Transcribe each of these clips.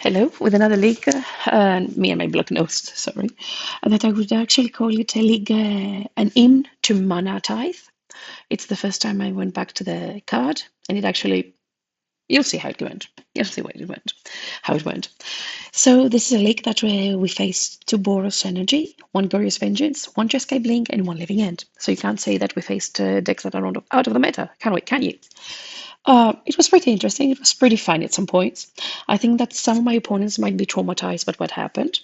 Hello, with another league, me and my block host, sorry, that I would actually call it a league, an hymn to Mana Tithe. It's the first time I went back to the card, and it actually, you'll see how it went. You'll see what it went, how it went. So this is a league that we faced two Boros Energy, one Goryos Vengeance, one Jeskai Blink, and one Living End. So you can't say that we faced decks that are out of the meta, can we? Can you? It was pretty interesting. It was pretty fun at some points. I think that some of my opponents might be traumatized by what happened.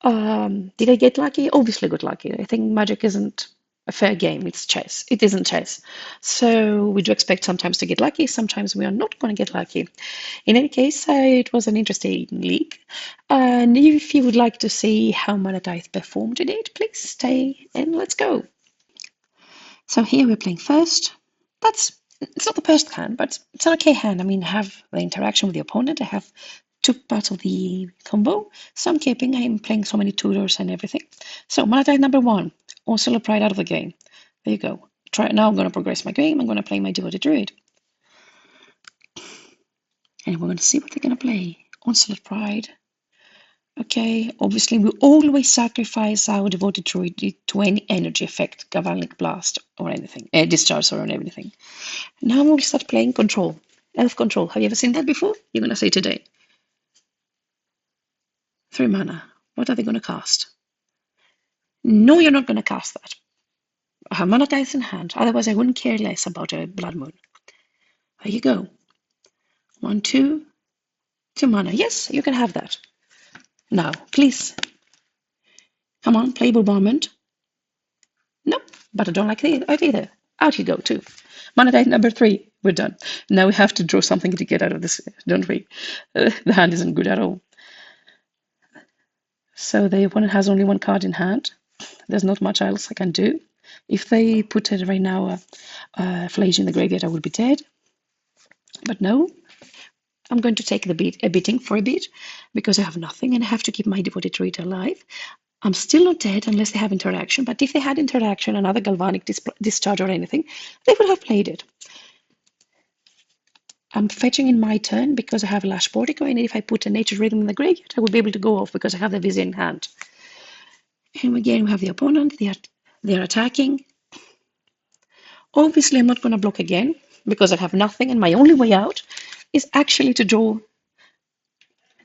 Did I get lucky? Obviously, got lucky. I think Magic isn't a fair game. It's chess. It isn't chess. So we do expect sometimes to get lucky. Sometimes we are not going to get lucky. In any case, it was an interesting league. And if you would like to see how Monetize performed in it, please stay and let's go. So here we're playing first. It's not the best hand, but it's an okay hand. I mean, I have the interaction with the opponent. I have two parts of the combo. So I'm keeping. I'm playing so many tutors and everything. So Monetize number one. Onslaught Pride out of the game. There you go. Now I'm going to progress my game. I'm going to play my Devoted Druid. And we're going to see what they're going to play. Onslaught Pride. Okay, obviously we always sacrifice our Devoted Druid to any energy effect, Galvanic Blast or anything, Discharge or anything. Now we'll start playing Control. Elf Control. Have you ever seen that before? You're going to say today. 3 mana. What are they going to cast? No, you're not going to cast that. I have Mana Tithe in hand. Otherwise, I wouldn't care less about a Blood Moon. There you go. 1, 2, 2 mana. Yes, you can have that. Now, please. Come on, play Bombardment. Nope, but I don't like it either. Out you go, too. Mana Tithe number 3. We're done. Now we have to draw something to get out of this, don't we? The hand isn't good at all. So the opponent has only one card in hand. There's not much else I can do. If they put it right now, Flage in the graveyard, I would be dead. But no, I'm going to take a beating for a bit because I have nothing and I have to keep my Devoted Druid alive. I'm still not dead unless they have interaction, but if they had interaction, another Galvanic Discharge or anything, they would have played it. I'm fetching in my turn because I have a Lash Portico, and if I put a Nature's Rhythm in the graveyard, I would be able to go off because I have the Vizier in hand. And again, we have the opponent. They're attacking. Obviously, I'm not going to block again because I have nothing, and my only way out is actually to draw.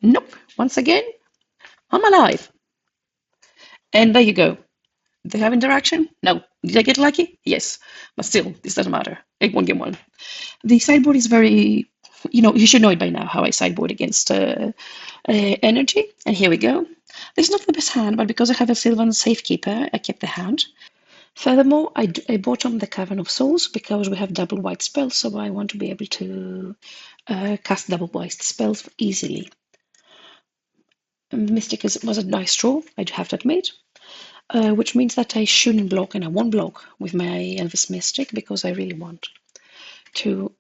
Nope. Once again, I'm alive. And there you go. They have interaction? No. Did I get lucky? Yes. But still, this doesn't matter. It won't get one. The sideboard is very, you should know it by now, how I sideboard against energy. And here we go. This is not the best hand, but because I have a Sylvan Safekeeper, I kept the hand. Furthermore, I bottom the Cavern of Souls because we have double white spells, so I want to be able to cast double white spells easily. Mystic was a nice draw, I do have to admit, which means that I shouldn't block, and I won't block with my Elvis Mystic because I really want to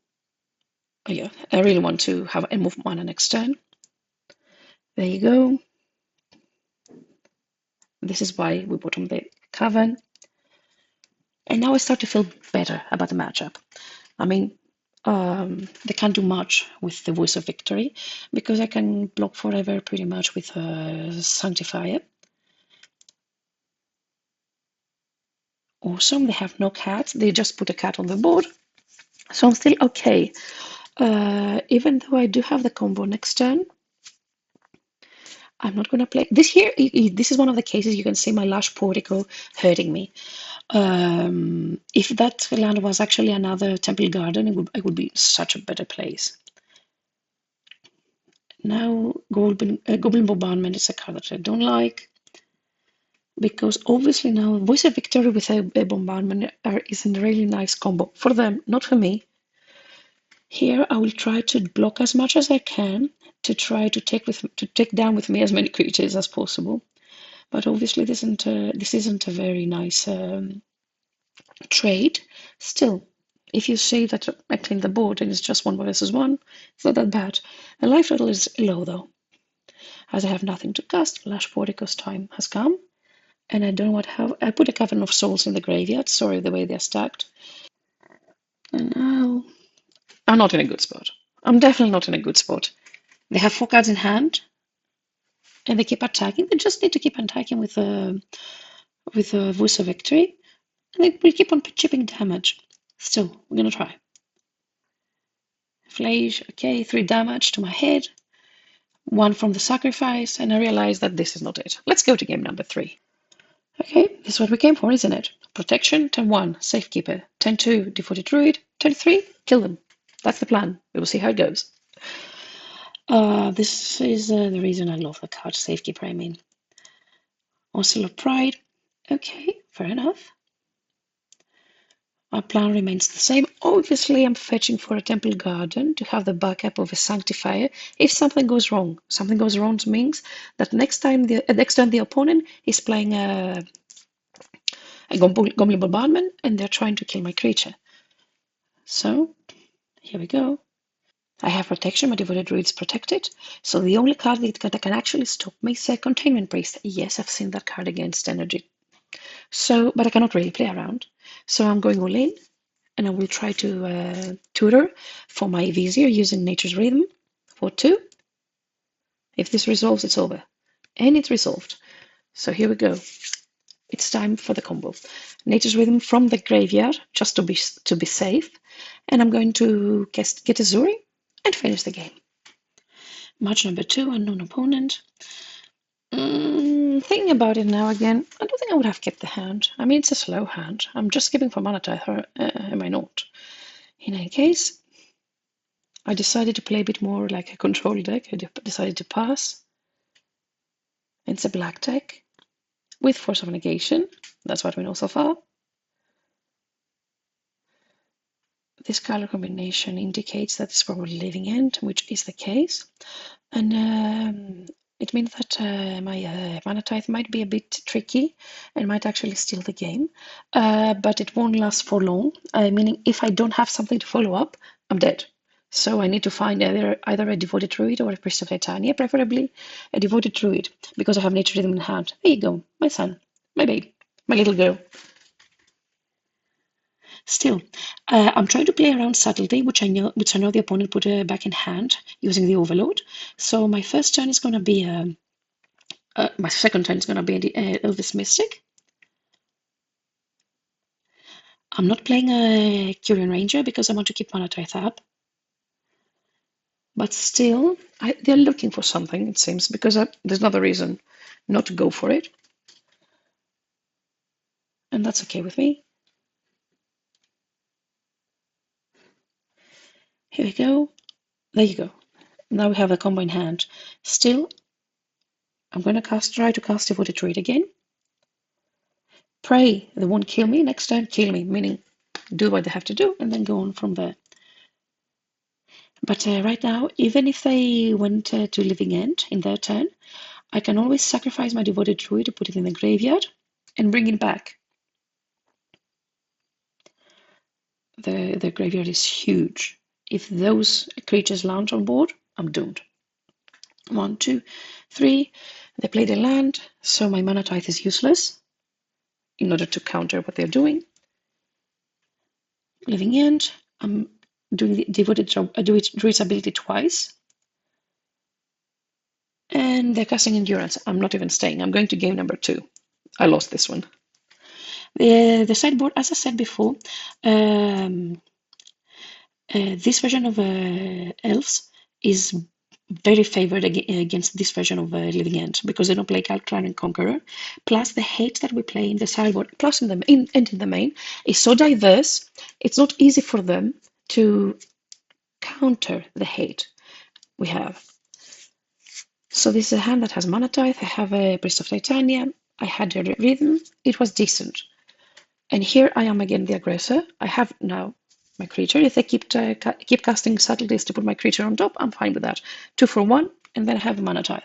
have a move mana next turn. There you go. This is why we bottom the Cavern. And now I start to feel better about the matchup. I mean, they can't do much with the Voice of Victory because I can block forever pretty much with Sanctifier. Awesome, they have no cat. They just put a cat on the board. So I'm still okay. Even though I do have the combo next turn, I'm not going to play. This is one of the cases you can see my Lash Portico hurting me. If that land was actually another Temple Garden, it would be such a better place. Now, Goblin Bombardment is a card that I don't like because obviously now Voice of Victory with a Bombardment is a really nice combo for them, not for me. Here, I will try to block as much as I can to try to take down with me as many creatures as possible. But obviously, this isn't a very nice trade. Still, if you say that I clean the board and it's just 1 versus 1, it's not that bad. The life total is low though. As I have nothing to cast, Lash Portico's time has come. And I don't know what I put a Cavern of Souls in the graveyard. Sorry, the way they're stacked. And now I'm not in a good spot. I'm definitely not in a good spot. They have 4 cards in hand. and they keep attacking. They just need to keep attacking with a voice of victory, and they will keep on chipping damage. Still, we're gonna try. Flage, okay, 3 damage to my head, 1 from the sacrifice, and I realize that this is not it. Let's go to game number 3. Okay, this is what we came for, isn't it? Protection, turn 1, Safekeeper, turn 2, Devoted Druid, turn 3, kill them. That's the plan. We will see how it goes. This is the reason I love the card Safekeeper, I mean. Oscil of Pride. Okay, fair enough. Our plan remains the same. Obviously, I'm fetching for a Temple Garden to have the backup of a Sanctifier if something goes wrong. Something goes wrong means that next time the opponent is playing a Goblin Bombardment and they're trying to kill my creature. So, here we go. I have protection, my Devoted Druid is protected. So the only card that can actually stop me is a Containment Priest. Yes, I've seen that card against Energy. So, but I cannot really play around. So I'm going all in, and I will try to tutor for my Vizier using Nature's Rhythm for 2. If this resolves, it's over. And it's resolved. So here we go. It's time for the combo. Nature's Rhythm from the graveyard, just to be safe. And I'm going to get a Zuri and finish the game. Match number 2, unknown opponent. Thinking about it now again, I don't think I would have kept the hand. I mean, it's a slow hand. I'm just skipping for mana Tithe, am I not? In any case, I decided to play a bit more like a control deck. I decided to pass. It's a black deck with Force of Negation. That's what we know so far. This color combination indicates that it's probably Living End, which is the case. And it means that my mana Tithe might be a bit tricky and might actually steal the game. But it won't last for long, meaning if I don't have something to follow up, I'm dead. So I need to find either a Devoted Druid or a Priest of Titania, preferably a Devoted Druid, because I have Nature Rhythm in hand. There you go, my son, my babe, my little girl. Still, I'm trying to play around subtlety, which I know the opponent put back in hand using the Overload. So my first turn is going to be my second turn is going to be Elvis Mystic. I'm not playing a Curian Ranger because I want to keep mana Tithe up. But still, they're looking for something, it seems, because there's another reason not to go for it. And that's okay with me. Here we go. There you go. Now we have a combo in hand. Still, I'm going to try to cast Devoted Druid again. Pray they won't kill me. Next time, kill me, meaning do what they have to do and then go on from there. But right now, even if they went to Living End in their turn, I can always sacrifice my Devoted Druid to put it in the graveyard and bring it back. The graveyard is huge. If those creatures launch on board, I'm doomed. 1, 2, 3. They play the land, so my mana Tithe is useless in order to counter what they're doing. Living End, I'm doing the Devoted Druid's ability twice. And they're casting Endurance. I'm not even staying. I'm going to game number 2. I lost this one. The sideboard, as I said before, this version of Elves is very favored against this version of Living End because they don't play Clarion Conqueror. Plus, the hate that we play in the sideboard, plus in the main, is so diverse. It's not easy for them to counter the hate we have. So this is a hand that has Mana Tithe. I have a Priest of Titania. I had a Rhythm. It was decent. And here I am again, the aggressor. I have now my creature. If they keep casting subtleties to put my creature on top, I'm fine with that. 2 for 1, and then I have Mana Tithe.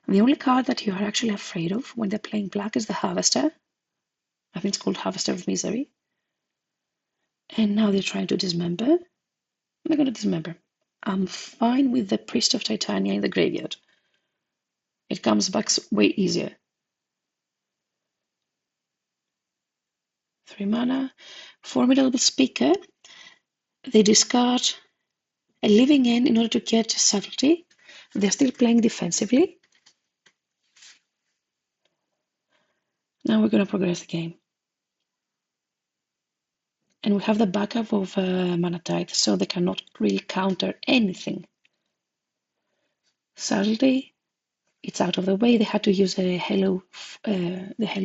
The only card that you are actually afraid of when they're playing black is the Harvester. I think it's called Harvester of Misery. And now they're trying to dismember. They're going to dismember. I'm fine with the Priest of Titania in the graveyard. It comes back way easier. 3 mana. Formidable Speaker. They discard a living in order to get subtlety. They're still playing defensively. Now we're going to progress the game. And we have the backup of Mana Tithe, so they cannot really counter anything. Subtlety, it's out of the way. They had to use the Hello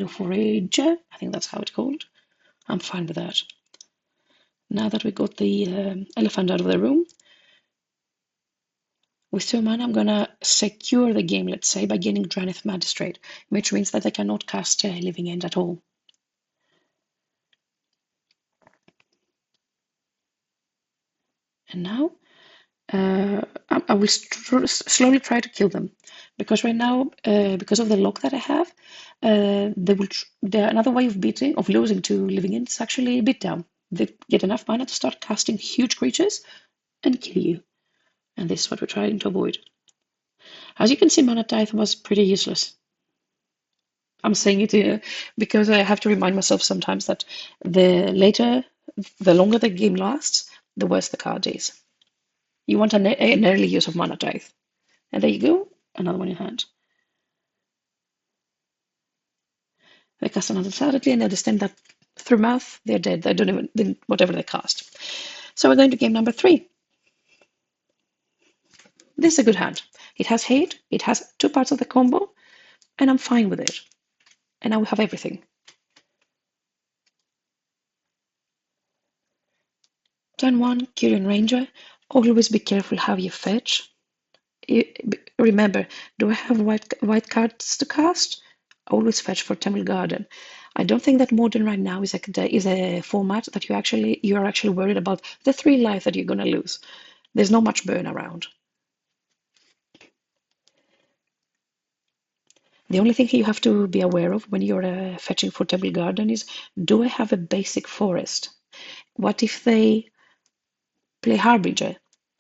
Forager. I think that's how it's called. I'm fine with that. Now that we got the elephant out of the room, with 2 mana, I'm going to secure the game, let's say, by getting Draneth Magistrate, which means that I cannot cast Living End at all. And now I will slowly try to kill them, because right now, because of the lock that I have, another way of losing to Living End is actually beat down. They get enough mana to start casting huge creatures and kill you. And this is what we're trying to avoid. As you can see, Mana Tithe was pretty useless. I'm saying it because I have to remind myself sometimes that the longer the game lasts, the worse the card is. You want an early use of Mana Tithe. And there you go, another one in hand. They cast another Saturday and they understand that through math, they're dead. They don't even, whatever they cast. So we're going to game number 3. This is a good hand. It has hate, it has 2 parts of the combo, and I'm fine with it. And now we have everything. Turn 1, Kyrian Ranger. Always be careful how you fetch. Remember, do I have white cards to cast? Always fetch for Temple Garden. I don't think that Modern right now is a format that you are actually worried about the 3 life that you're gonna lose. There's not much burn around. The only thing you have to be aware of when you're fetching for Temple Garden is, do I have a basic forest? What if they play Harbinger?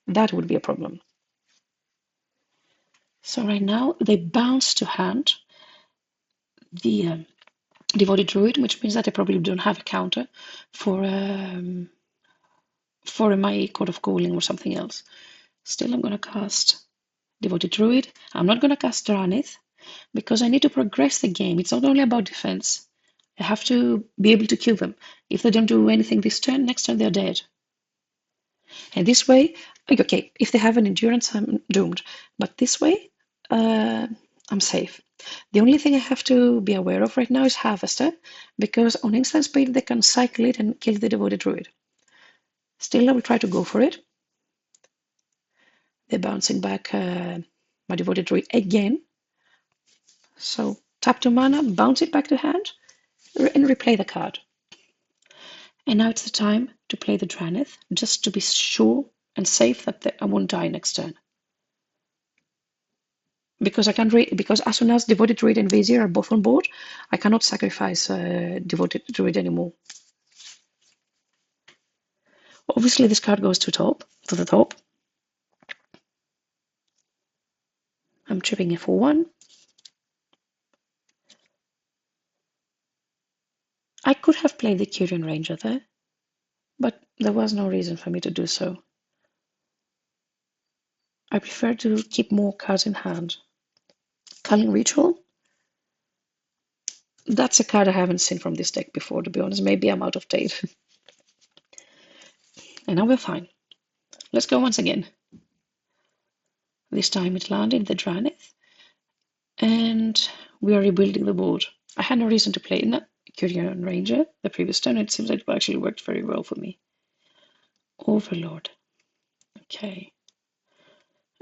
That would be a problem. So right now they bounce to hand the Devoted Druid, which means that I probably don't have a counter for my Court of Calling or something else. Still, I'm going to cast Devoted Druid. I'm not going to cast Dranith because I need to progress the game. It's not only about defense. I have to be able to kill them. If they don't do anything this turn, next turn they're dead. And this way, okay, if they have an endurance, I'm doomed. But this way, I'm safe. The only thing I have to be aware of right now is Harvester, because on instant speed they can cycle it and kill the Devoted Druid. Still, I will try to go for it. They're bouncing back my Devoted Druid again. So tap 2 mana, bounce it back to hand, and replay the card. And now it's the time to play the Dranith, just to be sure and safe that I won't die next turn. Because I can't because as soon as Devoted Druid and Vizier are both on board, I cannot sacrifice Devoted Druid anymore. Obviously, this card goes to the top. I'm chipping it for 1. I could have played the Kyrian Ranger there, but there was no reason for me to do so. I prefer to keep more cards in hand. Culling Ritual. That's a card I haven't seen from this deck before, to be honest. Maybe I'm out of date. And now we're fine. Let's go once again. This time it landed the Dranith, and we are rebuilding the board. I had no reason to play Kyrian Ranger the previous turn. It seems like it actually worked very well for me. Overlord. Okay.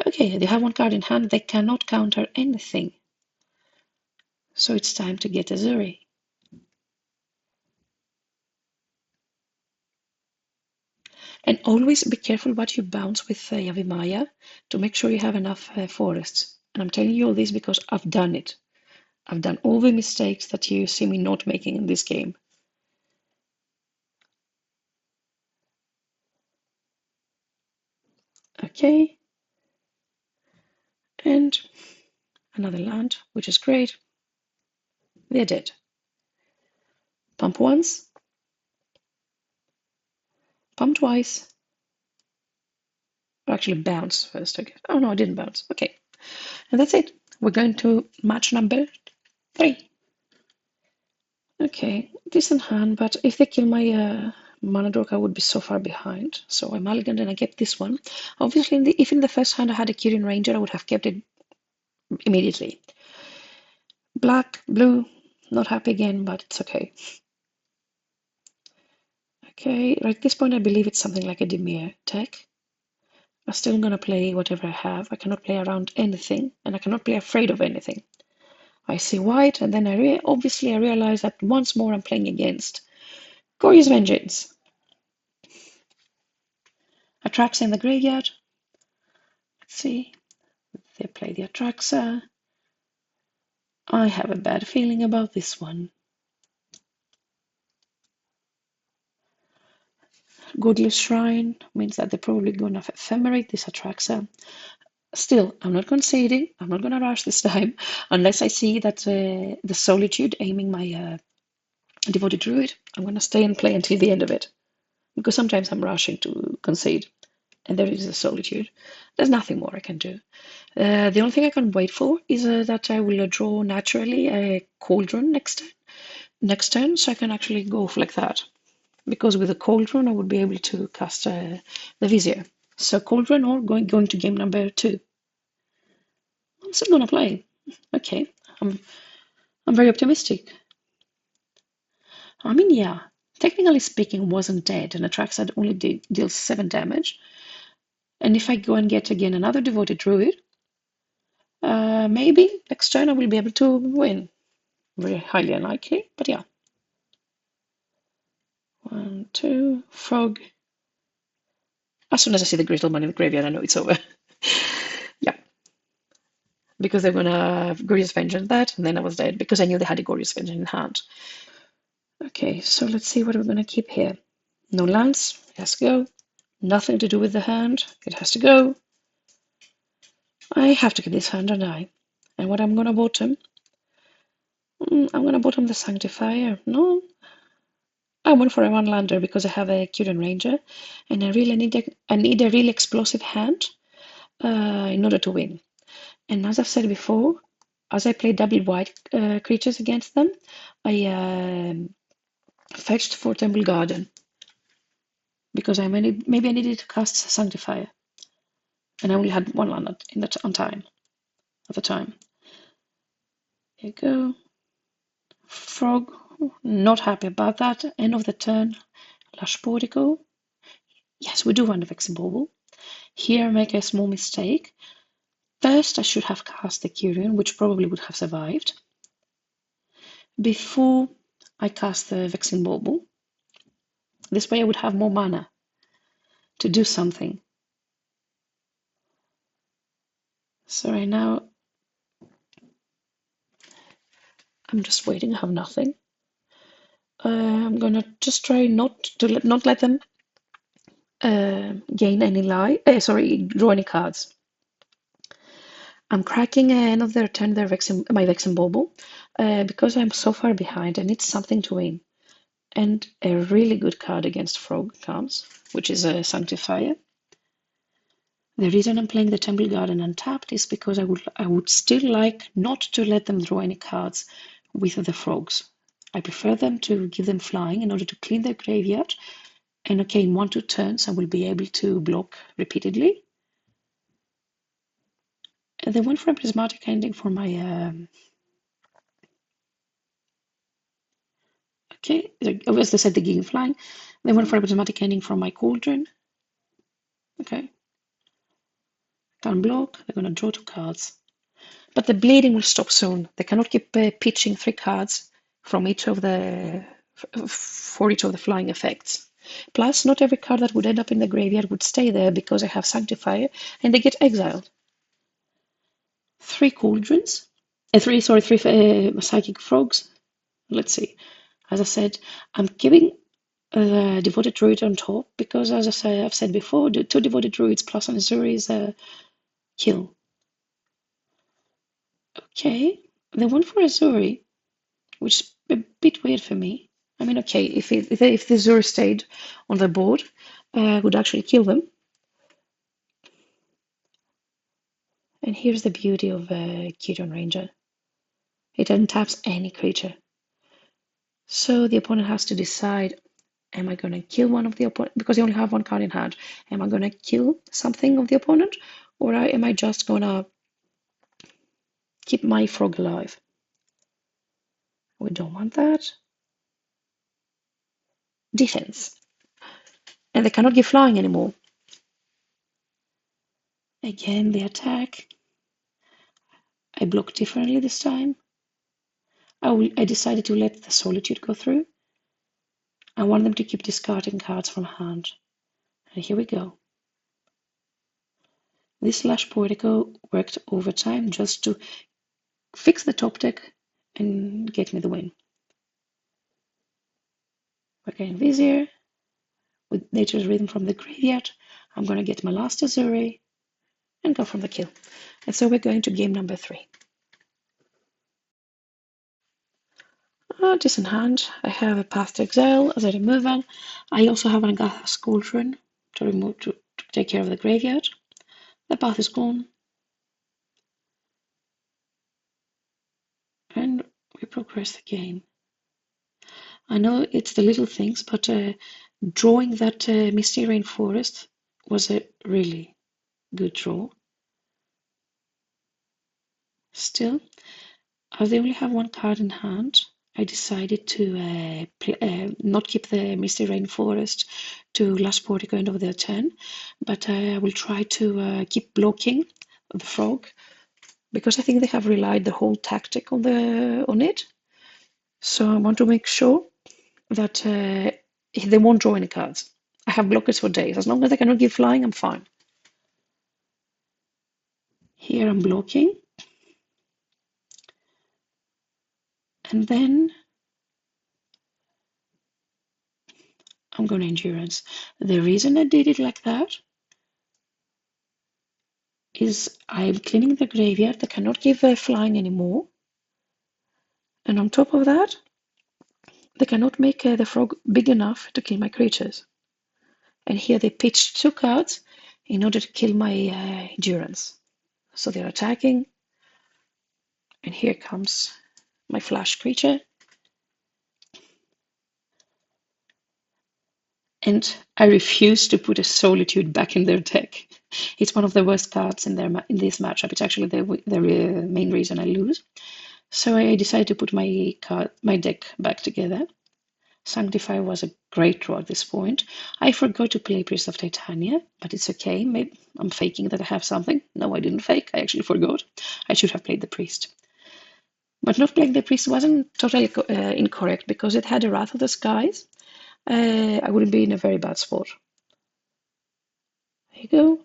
Okay, they have 1 card in hand. They cannot counter anything. So it's time to get Azuri. And always be careful what you bounce with Yavimaya to make sure you have enough forests. And I'm telling you all this because I've done it. I've done all the mistakes that you see me not making in this game. Okay. And another land, which is great. They're dead. Pump once. Pump twice. Actually bounce first, I guess. Oh no, I didn't bounce. Okay. And that's it. We're going to match number 3. Okay, decent hand, but if they kill my mana dork, I would be so far behind. So I mulliganed and I kept this one. Obviously, if in the first hand I had a Kyrian Ranger, I would have kept it immediately. Black, blue, not happy again, but it's okay. Okay, at this point I believe it's something like a Dimir tech. I'm still gonna play whatever I have. I cannot play around anything, and I cannot play afraid of anything. I see white, and then obviously I realize that once more I'm playing against Goryos Vengeance. Atraxa in the graveyard. Let's see. They play the Atraxa. I have a bad feeling about this one. Godless Shrine means that they're probably going to ephemerate this Atraxa. Still, I'm not conceding. I'm not going to rush this time unless I see that the Solitude aiming my Devoted Druid. I'm going to stay and play until the end of it because sometimes I'm rushing to concede. And there is a Solitude. There's nothing more I can do. The only thing I can wait for is that I will draw naturally a Cauldron next turn, so I can actually go like that. Because with the Cauldron, I would be able to cast the Vizier. So Cauldron or going to game number 2. I'm still gonna play. Okay, I'm very optimistic. I mean, yeah, technically speaking, wasn't dead, and Atraxa only deals 7 damage. And if I go and get again another Devoted Druid, maybe next turn I will be able to win. Very highly unlikely, but yeah. 1, 2, Frog. As soon as I see the Grizzleman in the graveyard, I know it's over. Yeah. Because they're gonna Goryos Vengeance that, and then I was dead because I knew they had a Goryos Vengeance in hand. Okay, so let's see what we're gonna keep here. No lands, it has to go. Nothing to do with the hand, it has to go. I have to keep this hand, don't I? And what I'm gonna bottom? I'm gonna bottom the Sanctifier. No, I went for a 1-lander because I have a Kyrian Ranger, and I really need a really explosive hand in order to win. And as I've said before, as I play double white creatures against them, I fetched for Temple Garden because maybe I needed to cast Sanctifier, and I only had 1 land at the time. Here you go. Frog, not happy about that. End of the turn. Lush Portico. Yes, we do want a Vexen Bauble. Here I make a small mistake. First, I should have cast the Kyrian, which probably would have survived, before I cast the Vexen Bauble. This way I would have more mana to do something. So right now, I'm just waiting. I have nothing. I'm gonna just try not let them gain any draw any cards. I'm cracking end of their turn my Vexen Bauble because I'm so far behind. I need something to win. And a really good card against Frog comes, which is a Sanctifier. The reason I'm playing the Temple Garden untapped is because I would still like not to let them draw any cards with the frogs. I prefer them to give them flying in order to clean their graveyard. And okay, in 1-2 turns, I will be able to block repeatedly. And they went for a prismatic ending for my. Okay, as they said, the Gig Flying. They went for a prismatic ending from my Cauldron. Okay. Can't block, they're going to draw 2 cards. But the bleeding will stop soon. They cannot keep pitching 3 cards from each of for each of the flying effects. Plus, not every card that would end up in the graveyard would stay there because I have Sanctifier and they get exiled. 3 Cauldrons. 3 Psychic Frogs. Let's see. As I said, I'm keeping Devoted Druid on top because, as I've said before, the 2 Devoted Druids plus an Azuri is a kill. Okay, they went for Azuri, which is a bit weird for me. I mean, okay, if the Azuri stayed on the board, I would actually kill them. And here's the beauty of Gideon Ranger. It untaps any creature. So the opponent has to decide, am I going to kill one of the opponent? Because you only have one card in hand. Am I going to kill something of the opponent? Or am I just going to keep my frog alive? We don't want that. Defense. And they cannot give flying anymore. Again, the attack. I block differently this time. I decided to let the Solitude go through. I want them to keep discarding cards from hand. And here we go. This Slash Portico worked overtime just to fix the top deck and get me the win. We're getting Vizier. With Nature's Rhythm from the graveyard, I'm going to get my last Azuri and go from the kill. And so we're going to game number 3. Decent hand. I have a Path to Exile as a removal. I also have an Agatha's Cauldron to take care of the graveyard. The path is gone. And we progress the game. I know it's the little things, but drawing that Misty Rainforest was a really good draw. Still, as they only have one card in hand, I decided to not keep the Misty Rainforest to last Portico end of their turn, but I will try to keep blocking the frog, because I think they have relied the whole tactic on it. So I want to make sure that they won't draw any cards. I have blockers for days. As long as they cannot give flying, I'm fine. Here I'm blocking. And then I'm going to Endurance. The reason I did it like that is I'm cleaning the graveyard. They cannot give flying anymore. And on top of that, they cannot make the frog big enough to kill my creatures. And here they pitched 2 cards in order to kill my Endurance. So they're attacking. And here comes my flash creature. And I refuse to put a Solitude back in their deck. It's one of the worst cards in this matchup. It's actually the main reason I lose. So I decided to put my deck back together. Sanctify was a great draw at this point. I forgot to play Priest of Titania, but it's okay. Maybe I'm faking that I have something. No, I didn't fake. I actually forgot. I should have played the Priest. But not playing the Priest wasn't totally incorrect, because it had a Wrath of the Skies. I wouldn't be in a very bad spot. There you go.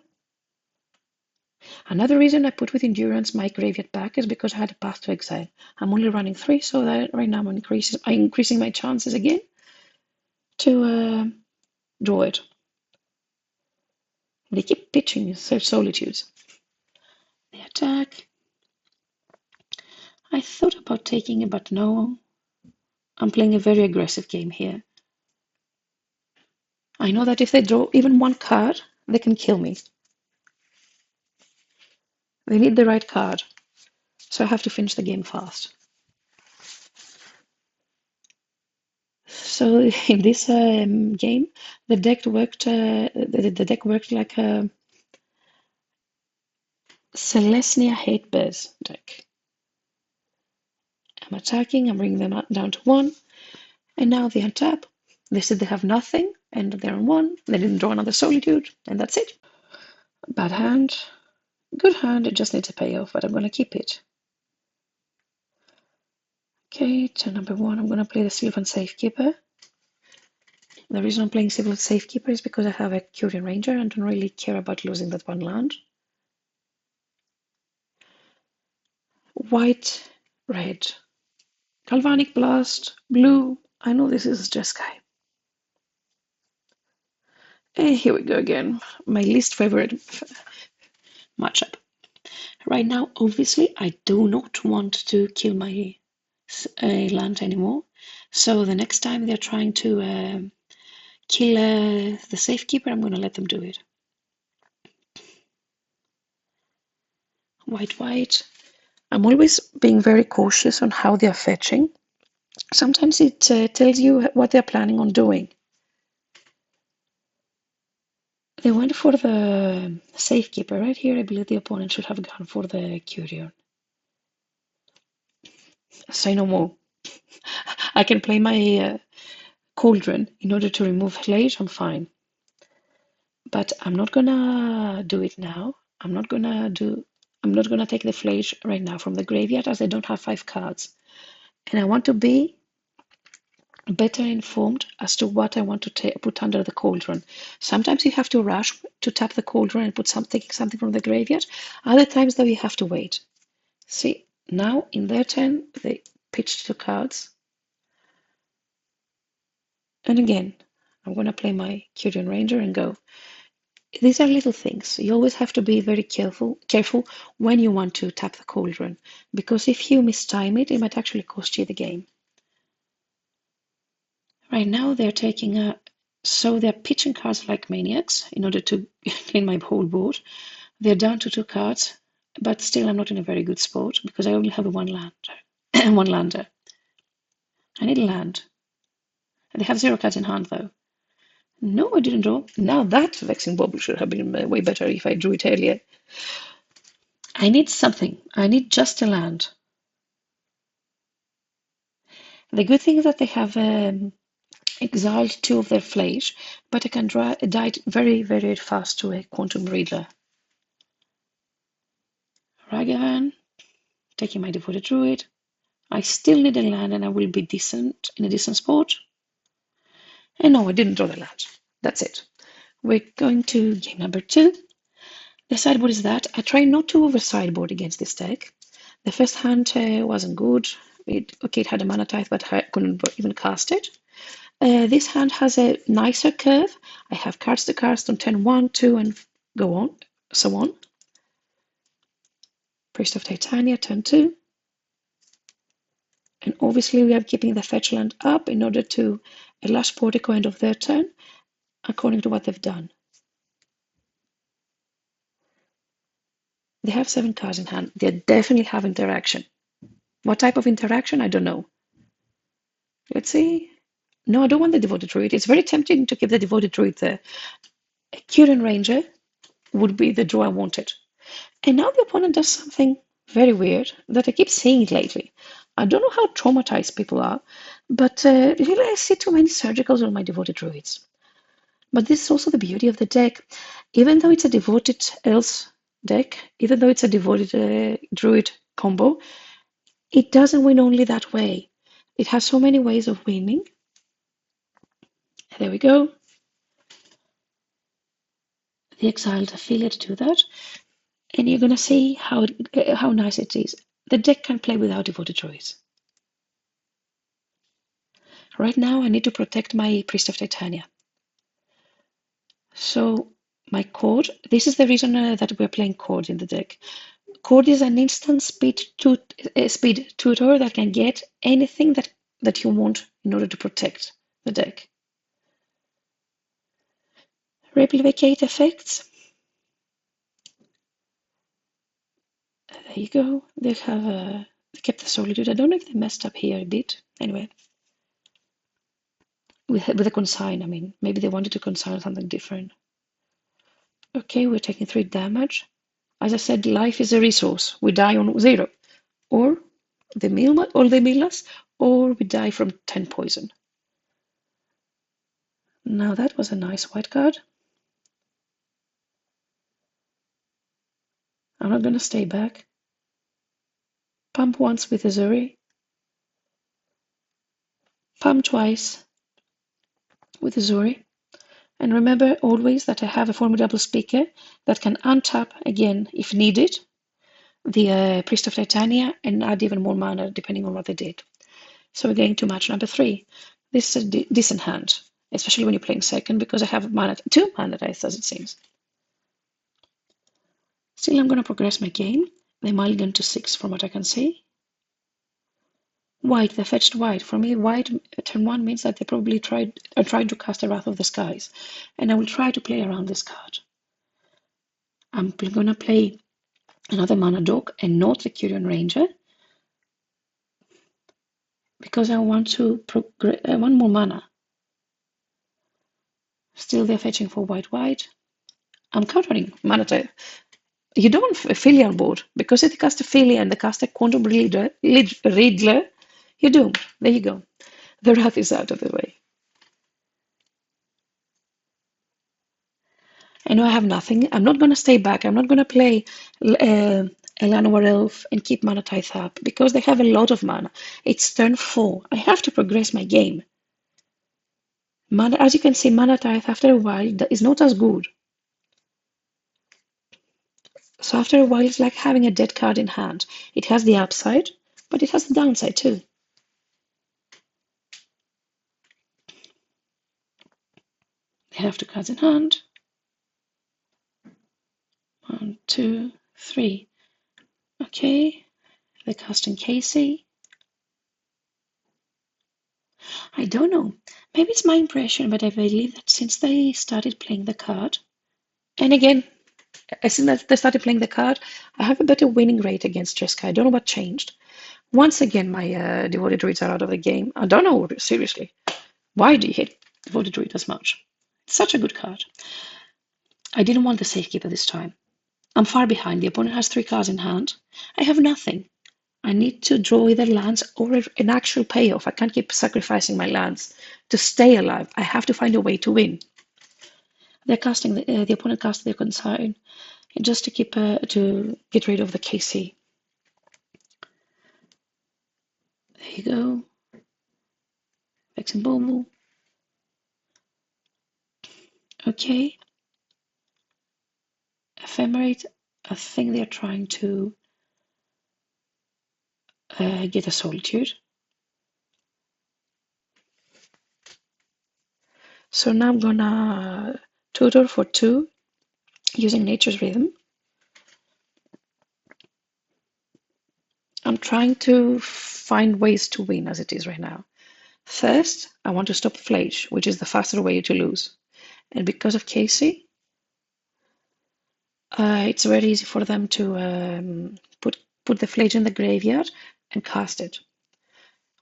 Another reason I put with Endurance my graveyard back is because I had a Path to Exile. I'm only running 3, so that right now I'm increasing my chances again to draw it. They keep pitching Solitudes. The attack. I thought about taking it, but no. I'm playing a very aggressive game here. I know that if they draw even one card, they can kill me. They need the right card, so I have to finish the game fast. So in this game, the deck worked. The deck worked like a Celestia Hate Bears deck. I'm attacking. I'm bringing them down to 1, and now they untap. They said they have nothing, and they're on 1. They didn't draw another Solitude, and that's it. Bad hand. Good hand. It just needs a payoff, but I'm going to keep it. Okay, turn number 1. I'm going to play the Sylvan Safekeeper. The reason I'm playing Sylvan Safekeeper is because I have a Curian Ranger and don't really care about losing that one land. White, red. Galvanic Blast, blue. I know this is Jeskai. And here we go again. My least favorite matchup. Right now, obviously, I do not want to kill my land anymore. So the next time they're trying to kill the Safekeeper, I'm going to let them do it. White. I'm always being very cautious on how they're fetching. Sometimes it tells you what they're planning on doing. They went for the Safekeeper right here. I believe the opponent should have gone for the Curion. Say no more. I can play my Cauldron in order to remove Flage. I'm fine. But I'm not gonna do it now. I'm not gonna take the Flage right now from the graveyard as I don't have 5 cards. And I want to be better informed as to what I want to put under the Cauldron. Sometimes you have to rush to tap the Cauldron and put something from the graveyard. Other times, though, you have to wait. See, now in their turn, they pitched 2 cards. And again, I'm going to play my Curion Ranger and go. These are little things. You always have to be very careful when you want to tap the Cauldron, because if you mistime it, it might actually cost you the game. Right now they're taking so they're pitching cards like maniacs in order to clean my whole board. They're down to 2 cards, but still I'm not in a very good spot because I only have one lander. One lander. I need a land. They have 0 cards in hand though. No, I didn't draw. Now that Vexing Bobble should have been way better if I drew it earlier. I need something. I need just a land. The good thing is that they have exiled 2 of their Flage, but I can die very, very fast to a Quantum Reader. Ragavan, taking my Devoted Druid. I still need a land and I will be in a decent spot. And no, I didn't draw the land. That's it. We're going to game number 2. The sideboard is that. I try not to over sideboard against this deck. The first hand wasn't good. It had a mana Tithe, but I couldn't even cast it. This hand has a nicer curve. I have cards to cast on turn 1, 2, and go on, so on. Priest of Titania, turn 2. And obviously we are keeping the fetch land up in order to a last Portico end of their turn, according to what they've done. They have 7 cards in hand. They definitely have interaction. What type of interaction? I don't know. Let's see. No, I don't want the Devoted Druid. It's very tempting to keep the Devoted Druid there. A Curion Ranger would be the draw I wanted. And now the opponent does something very weird that I keep seeing it lately. I don't know how traumatized people are, but really I see too many surgicals on my Devoted Druids. But this is also the beauty of the deck. Even though it's a Devoted Elves deck, even though it's a Devoted Druid combo, it doesn't win only that way. It has so many ways of winning. There we go. The exiled affiliate do that. And you're going to see how nice it is. The deck can play without Devoted Druids. Right now, I need to protect my Priest of Titania. So my Cord, this is the reason that we're playing Cord in the deck. Cord is an instant speed tutor that can get anything that you want in order to protect the deck. Replicate effects. There you go. They kept the Solitude. I don't know if they messed up here a bit. Anyway. With the consign, I mean. Maybe they wanted to consign something different. Okay, we're taking 3 damage. As I said, life is a resource. We die on 0. Or they mill us, or we die from 10 poison. Now that was a nice white card. I'm not going to stay back. Pump once with Azuri. Pump twice with Azuri. And remember always that I have a formidable speaker that can untap again if needed the Priest of Titania and add even more mana depending on what they did. So we're going to match number 3. This is a decent hand, especially when you're playing second because I have 2 mana dice as it seems. Still, I'm going to progress my game. They mulligan to 6 from what I can see. White, they fetched white. For me, white turn 1 means that they probably tried to cast a Wrath of the Skies. And I will try to play around this card. I'm going to play another mana dog, and not the Curion Ranger, because I want to progress. I want more mana. Still, they're fetching for white. I'm countering mana type. You don't Philia on board, because if you cast a Philia and they cast a Quantum Riddler, you're doomed. There you go. The wrath is out of the way. I know I have nothing. I'm not going to stay back. I'm not going to play Elanor Elf and keep mana Tithe up, because they have a lot of mana. It's turn 4. I have to progress my game. Mana, as you can see, mana Tithe after a while is not as good. So after a while, it's like having a dead card in hand. It has the upside, but it has the downside too. They have 2 cards in hand. 1, 2, 3. Okay, they're casting Casey. I don't know. Maybe it's my impression, but I believe that since they started playing the card, and again, as soon as they started playing the card, I have a better winning rate against Jeskai. I don't know what changed. Once again, my Devoted Druids are out of the game. I don't know, seriously. Why do you hate Devoted Druid as much? It's such a good card. I didn't want the Safekeeper this time. I'm far behind. The opponent has 3 cards in hand. I have nothing. I need to draw either lands or an actual payoff. I can't keep sacrificing my lands to stay alive. I have to find a way to win. They're casting the opponent cast their consign just to keep to get rid of the KC. There you go. Vex and Bobo. Okay. Ephemerate. I think they're trying to get a Solitude. So now I'm gonna tutor for 2 using Nature's Rhythm. I'm trying to find ways to win as it is right now. First, I want to stop Flage, which is the faster way to lose. And because of Casey, it's very easy for them to put the Flage in the graveyard and cast it.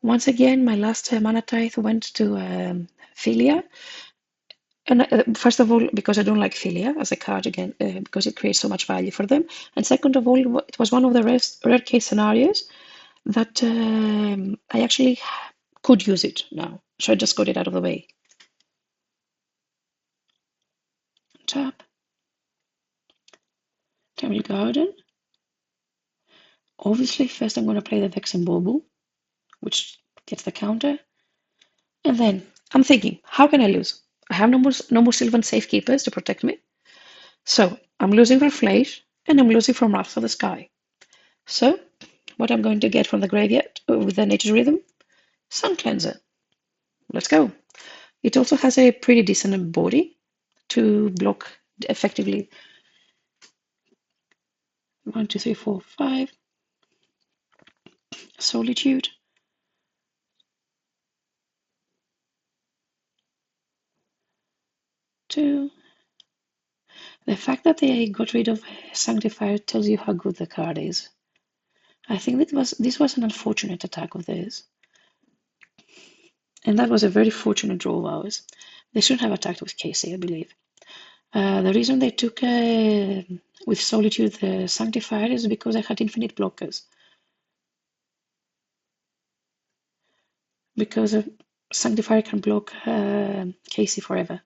Once again, my last mana Tithe went to Philia. And first of all, because I don't like Philia as a card again, because it creates so much value for them. And second of all, it was one of the rare case scenarios that I actually could use it now. So I just got it out of the way. Tap. Temple Garden. Obviously, first I'm going to play the Vex and Bobo, which gets the counter. And then I'm thinking, how can I lose? I have no more Sylvan Safekeepers to protect me. So I'm losing from Flage, and I'm losing from Wrath of the Sky. So what I'm going to get from the graveyard with the Nature's Rhythm? Sun Cleanser. Let's go. It also has a pretty decent body to block effectively. 1, 2, 3, 4, 5. Solitude. Two. The fact that they got rid of Sanctifier tells you how good the card is. I think this was an unfortunate attack of theirs. And that was a very fortunate draw of ours. They shouldn't have attacked with Casey, I believe. The reason they took with Solitude the Sanctifier is because I had infinite blockers. Because Sanctifier can block Casey forever.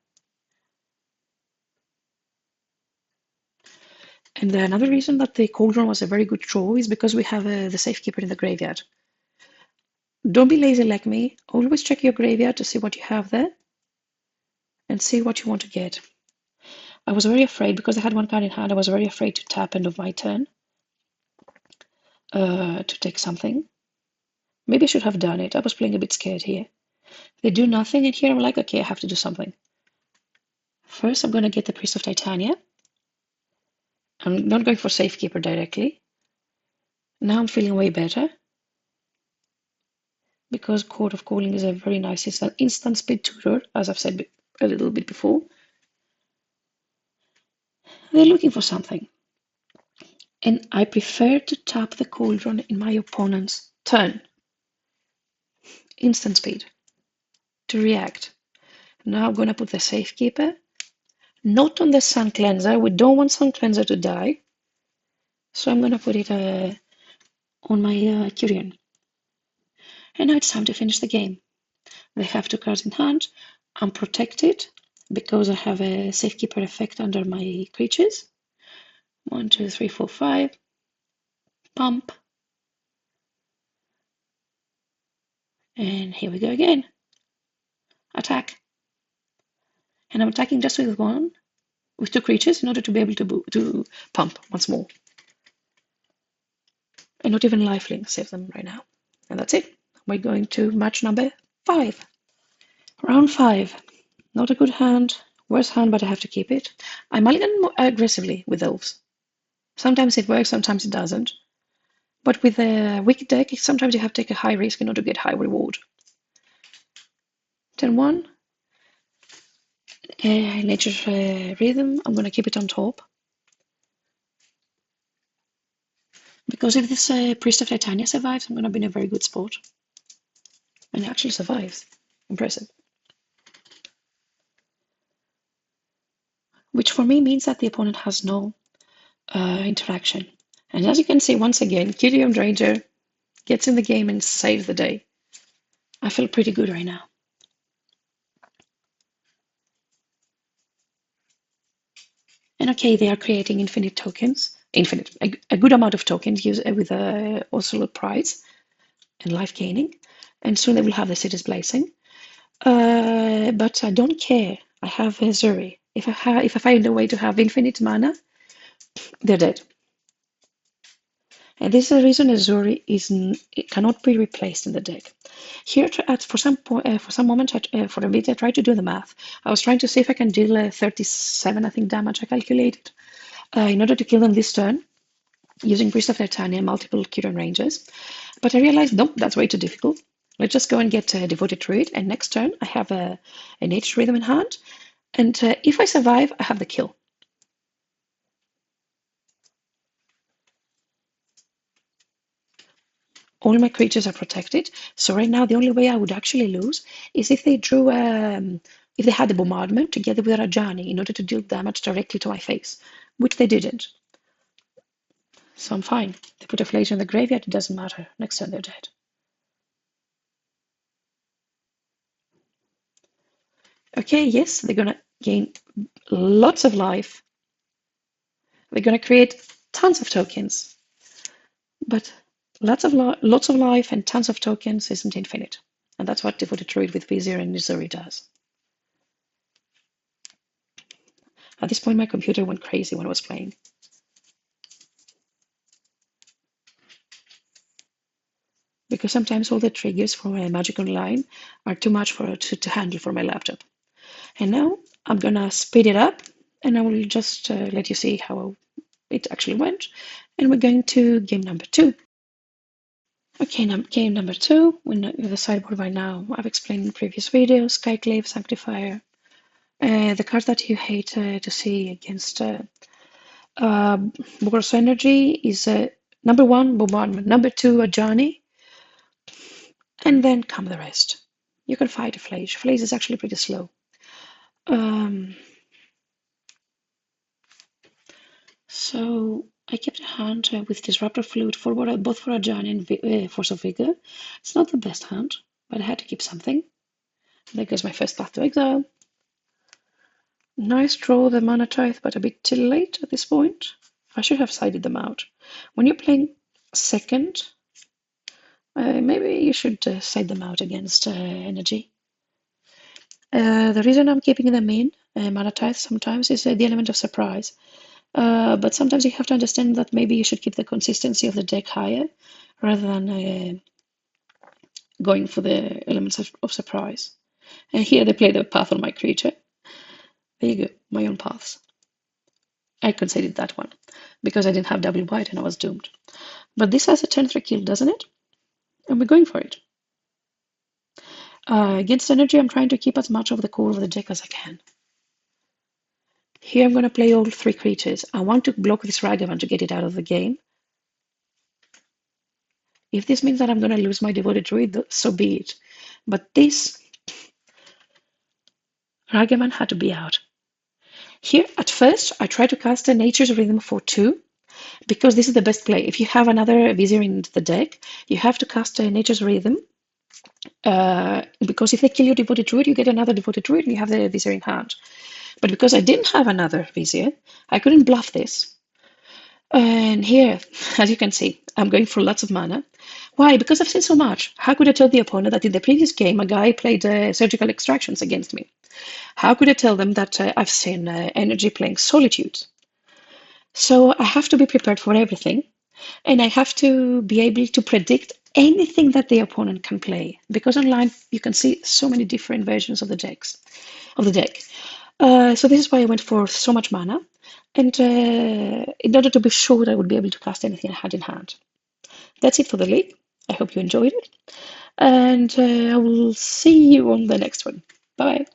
And another reason that the Cauldron was a very good draw is because we have the Safekeeper in the graveyard. Don't be lazy like me. Always check your graveyard to see what you have there and see what you want to get. I was very afraid because I had 1 card in hand. I was very afraid to tap end of my turn to take something. Maybe I should have done it. I was playing a bit scared here. They do nothing, and here I'm like, okay, I have to do something. First, I'm going to get the Priest of Titania. I'm not going for Safekeeper directly. Now I'm feeling way better because Court of Calling is a very nice instant speed tutor, as I've said a little bit before. They're looking for something. And I prefer to tap the cauldron in my opponent's turn. Instant speed to react. Now I'm going to put the Safekeeper, not on the Sun Cleanser. We don't want Sun Cleanser to die. So I'm going to put it on my Curion. And now it's time to finish the game. They have 2 cards in hand. I'm protected because I have a Safekeeper effect under my creatures. 1, 2, 3, 4, 5. Pump. And here we go again. Attack. And I'm attacking just with 2 creatures in order to be able to pump once more. And not even lifelink saves them right now. And that's it. We're going to match number 5. Round 5. Not a good hand. Worse hand, but I have to keep it. I mulligan more aggressively with elves. Sometimes it works, sometimes it doesn't. But with a weak deck, sometimes you have to take a high risk in order to get high reward. Turn 1. Nature's Rhythm. I'm going to keep it on top. Because if this Priest of Titania survives, I'm going to be in a very good spot. And it actually survives. Impressive. Which for me means that the opponent has no interaction. And as you can see, once again, Gideon Ranger gets in the game and saves the day. I feel pretty good right now. And okay, they are creating infinite tokens. A good amount of tokens with also prize and life gaining. And soon they will have the City's Blazing. But I don't care. I have Zuri. If I find a way to have infinite mana, they're dead. And this is the reason Azuri it cannot be replaced in the deck. Here, for some moment, for a bit, I tried to do the math. I was trying to see if I can deal 37, I think, damage I calculated, in order to kill them this turn, using Priest of Titania and multiple Kiran ranges. But I realized, nope, that's way too difficult. Let's just go and get Devoted Druid, and next turn I have a Nature's Rhythm in hand, and if I survive, I have the kill. All my creatures are protected, so right now the only way I would actually lose is if they drew if they had the bombardment together with Rajani in order to deal damage directly to my face, which they didn't. So I'm fine. They put a Flager in the graveyard, it doesn't matter. Next turn they're dead. Okay, yes, they're gonna gain lots of life. They're gonna create tons of tokens, but lots of life and tons of tokens isn't infinite, and that's what Devoted Druid with Vizier and Nizuri does. At this point, my computer went crazy when I was playing. Because sometimes all the triggers for my Magic Online are too much to handle for my laptop. And now I'm gonna speed it up, and I will just let you see how it actually went. And we're going to game number 2. Okay, game number 2. We're with the sideboard right now. I've explained in previous videos, Skyclave, Sanctifier. The card that you hate to see against Boros Energy is number 1, Bombardment. Number 2, Ajani. And then come the rest. You can fight a Flaze. Flaze is actually pretty slow. So I kept a hand with Disruptor Flute for both for Ajani and Force of Vigor. It's not the best hand, but I had to keep something. There goes my first Path to Exile. Nice draw, the Mana Tithe, but a bit too late at this point. I should have sided them out. When you're playing second, maybe you should side them out against Energy. The reason I'm keeping them in, Mana Tithe, sometimes is the element of surprise. But sometimes you have to understand that maybe you should keep the consistency of the deck higher rather than going for the elements of surprise. And here they play the path on my creature. There you go, my own paths. I conceded that one because I didn't have double white and I was doomed. But this has a turn 3 kill, doesn't it? And we're going for it. Against Energy, I'm trying to keep as much of the core of the deck as I can. Here I'm going to play all 3 creatures. I want to block this Ragavan to get it out of the game. If this means that I'm going to lose my Devoted Druid, so be it. But this Ragavan had to be out. Here, at first, I tried to cast a Nature's Rhythm for 2, because this is the best play. If you have another Vizier in the deck, you have to cast a Nature's Rhythm, because if they kill your Devoted Druid, you get another Devoted Druid and you have the Vizier in hand. But because I didn't have another Vizier, I couldn't bluff this. And here, as you can see, I'm going for lots of mana. Why? Because I've seen so much. How could I tell the opponent that in the previous game a guy played surgical extractions against me? How could I tell them that I've seen Energy playing Solitude? So I have to be prepared for everything, and I have to be able to predict anything that the opponent can play. Because online you can see so many different versions of the deck. So this is why I went for so much mana, and in order to be sure that I would be able to cast anything I had in hand. That's it for the league. I hope you enjoyed it, and I will see you on the next one. Bye.